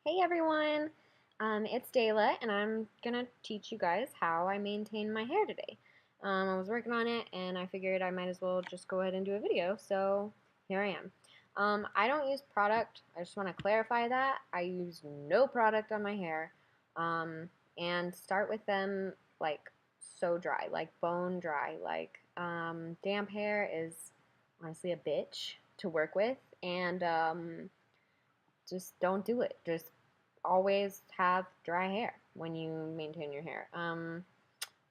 Hey everyone, it's Dayla, and I'm gonna teach you guys how I maintain my hair today. I was working on it, and I figured I might as well just go ahead and do a video, so here I am. I don't use product. I just want to clarify that. I use no product on my hair, um, and start with them like so dry, like bone dry. Damp hair is honestly a bitch to work with, and just don't do it. Just always have dry hair when you maintain your hair.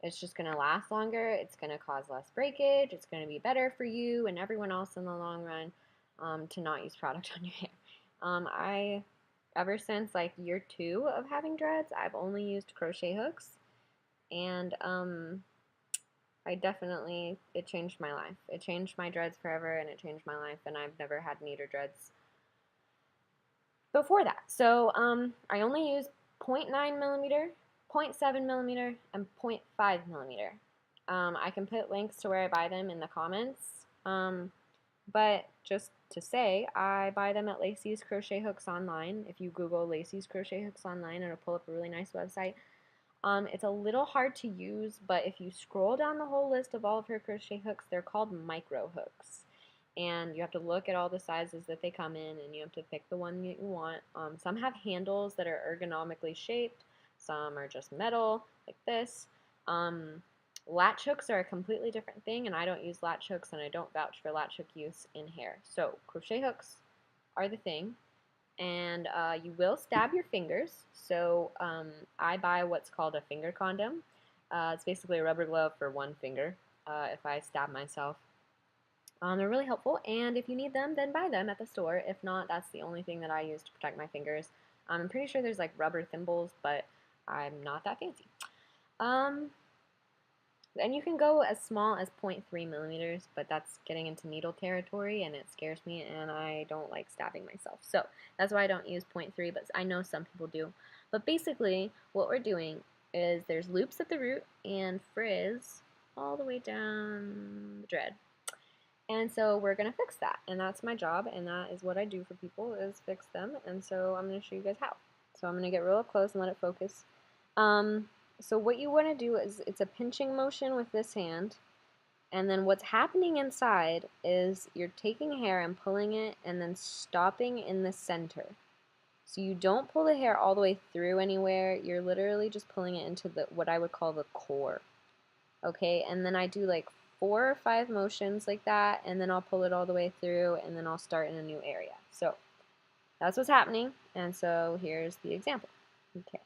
It's just going to last longer. It's going to cause less breakage. It's going to be better for you and everyone else in the long run to not use product on your hair. Ever since like year 2 of having dreads, I've only used crochet hooks, and it changed my life. It changed my dreads forever, and it changed my life, and I've never had neater dreads before that. So I only use 0.9 millimeter, 0.7 millimeter, and 0.5 millimeter. I can put links to where I buy them in the comments. But just to say, I buy them at Lacey's Crochet Hooks online. If you Google Lacey's Crochet Hooks online, it'll pull up a really nice website. It's a little hard to use, but if you scroll down the whole list of all of her crochet hooks, they're called micro hooks. And you have to look at all the sizes that they come in, and you have to pick the one that you want. Some have handles that are ergonomically shaped. Some are just metal, like this. Latch hooks are a completely different thing, and I don't use latch hooks, and I don't vouch for latch hook use in hair. So crochet hooks are the thing, and you will stab your fingers. So I buy what's called a finger condom. It's basically a rubber glove for one finger if I stab myself. They're really helpful, and if you need them, then buy them at the store. If not, that's the only thing that I use to protect my fingers. I'm pretty sure there's like rubber thimbles, but I'm not that fancy. And you can go as small as 0.3 millimeters, but that's getting into needle territory, and it scares me, and I don't like stabbing myself. So that's why I don't use 0.3, but I know some people do. But basically, what we're doing is there's loops at the root and frizz all the way down the dread. And so we're going to fix that, and that's my job, and that is what I do for people, is fix them. And so I'm going to show you guys how. So I'm going to get real close and let it focus. So what you want to do is, it's a pinching motion with this hand, and then what's happening inside is you're taking hair and pulling it and then stopping in the center. So you don't pull the hair all the way through anywhere, you're literally just pulling it into what I would call the core. Okay, and then I do like 4 or 5 motions like that, and then I'll pull it all the way through, and then I'll start in a new area. So that's what's happening, and so here's the example. Okay,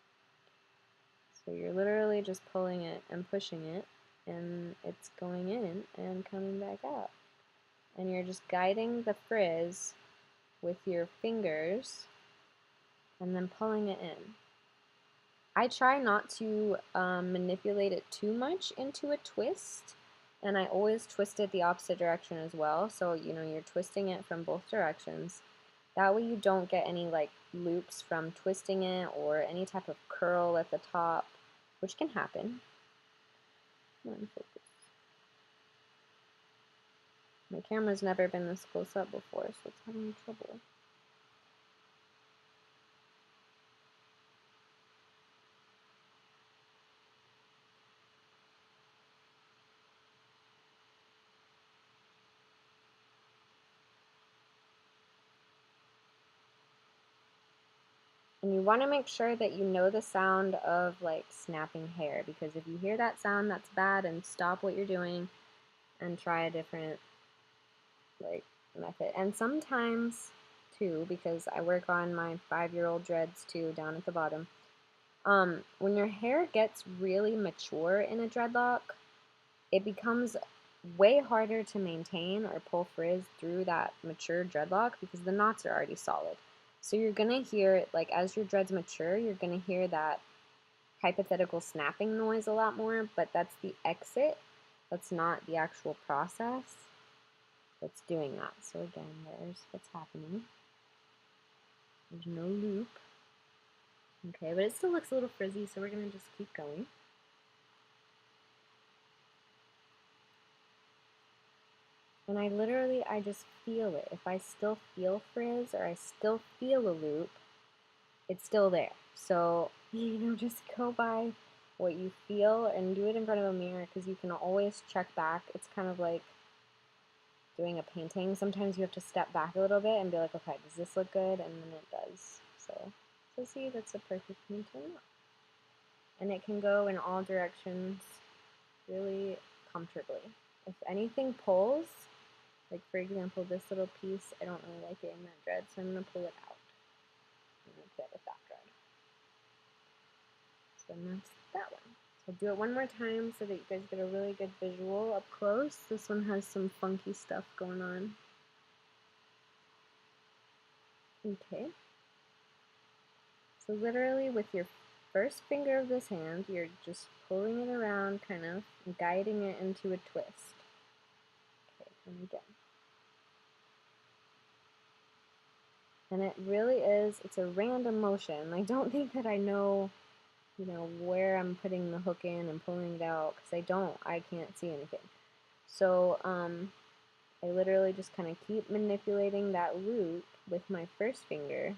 so you're literally just pulling it and pushing it, and it's going in and coming back out. And you're just guiding the frizz with your fingers and then pulling it in. I try not to manipulate it too much into a twist, and I always twist it the opposite direction as well. So, you're twisting it from both directions. That way you don't get any like loops from twisting it, or any type of curl at the top, which can happen. Come on, focus. My camera's never been this close up before, so it's having trouble. And you want to make sure that you know the sound of like snapping hair, because if you hear that sound, that's bad, and stop what you're doing and try a different like method. And sometimes too, because I work on my 5-year-old dreads too down at the bottom, when your hair gets really mature in a dreadlock, it becomes way harder to maintain or pull frizz through that mature dreadlock because the knots are already solid. So you're gonna hear, like, as your dreads mature, you're gonna hear that hypothetical snapping noise a lot more, but that's the exit. That's not the actual process that's doing that. So again, there's what's happening. There's no loop. Okay, but it still looks a little frizzy, so we're gonna just keep going. And I just feel it. If I still feel frizz or I still feel a loop, it's still there. So, just go by what you feel and do it in front of a mirror because you can always check back. It's kind of like doing a painting. Sometimes you have to step back a little bit and be like, okay, does this look good? And then it does. So see, that's a perfect painting. And it can go in all directions really comfortably. If anything pulls, like for example, this little piece, I don't really like it in that dread, so I'm going to pull it out. I'm going to play with that dread. So that's that one. So I'll do it one more time so that you guys get a really good visual up close. This one has some funky stuff going on. Okay. So literally with your first finger of this hand, you're just pulling it around, kind of guiding it into a twist. Okay, and again. And it really is, it's a random motion. I don't think that I know, where I'm putting the hook in and pulling it out, because I can't see anything. So I literally just kind of keep manipulating that loop with my first finger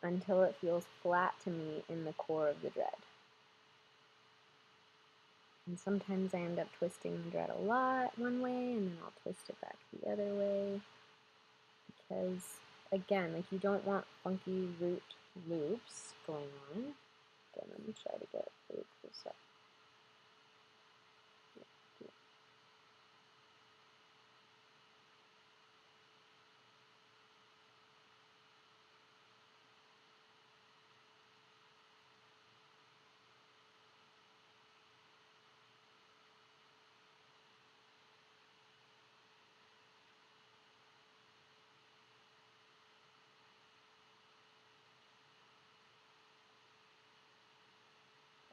until it feels flat to me in the core of the dread. And sometimes I end up twisting the dread a lot one way, and then I'll twist it back the other way, because again, like, you don't want funky root loops going on. Again, let me try to get really close up.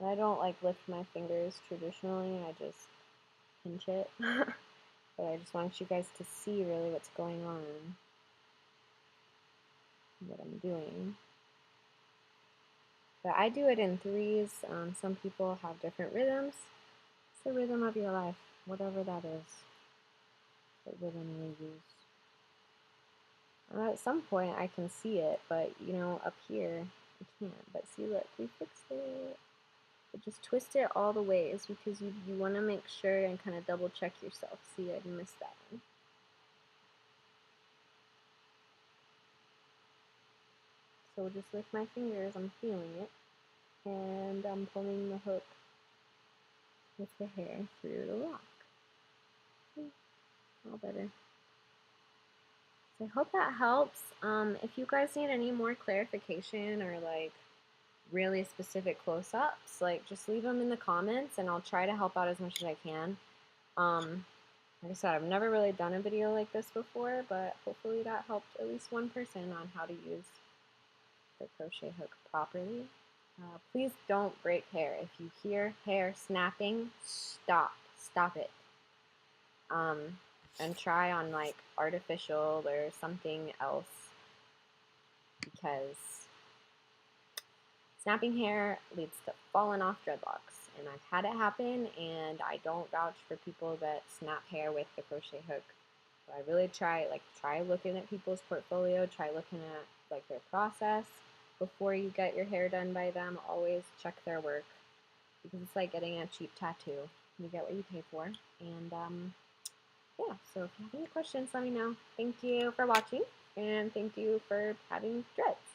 And I don't like lift my fingers traditionally, I just pinch it. But I just want you guys to see really what's going on, what I'm doing. But I do it in threes. Some people have different rhythms. It's the rhythm of your life, whatever that is, what rhythm you use. At some point I can see it, but up here I can't. But see, look, we fixed it. But just twist it all the ways because you want to make sure and kind of double check yourself. See, I missed that one. So just with my fingers, I'm feeling it, and I'm pulling the hook with the hair through the lock. All better. So I hope that helps. If you guys need any more clarification or like really specific close-ups, like just leave them in the comments and I'll try to help out as much as I can. Like I said, I've never really done a video like this before, but hopefully that helped at least one person on how to use the crochet hook properly. Please don't break hair. If you hear hair snapping, stop it. And try on like artificial or something else, because snapping hair leads to falling off dreadlocks, and I've had it happen, and I don't vouch for people that snap hair with the crochet hook. So I really try looking at people's portfolio, try looking at like their process before you get your hair done by them. Always check their work, because it's like getting a cheap tattoo. You get what you pay for. And yeah, so if you have any questions, let me know. Thank you for watching, and thank you for having dreads.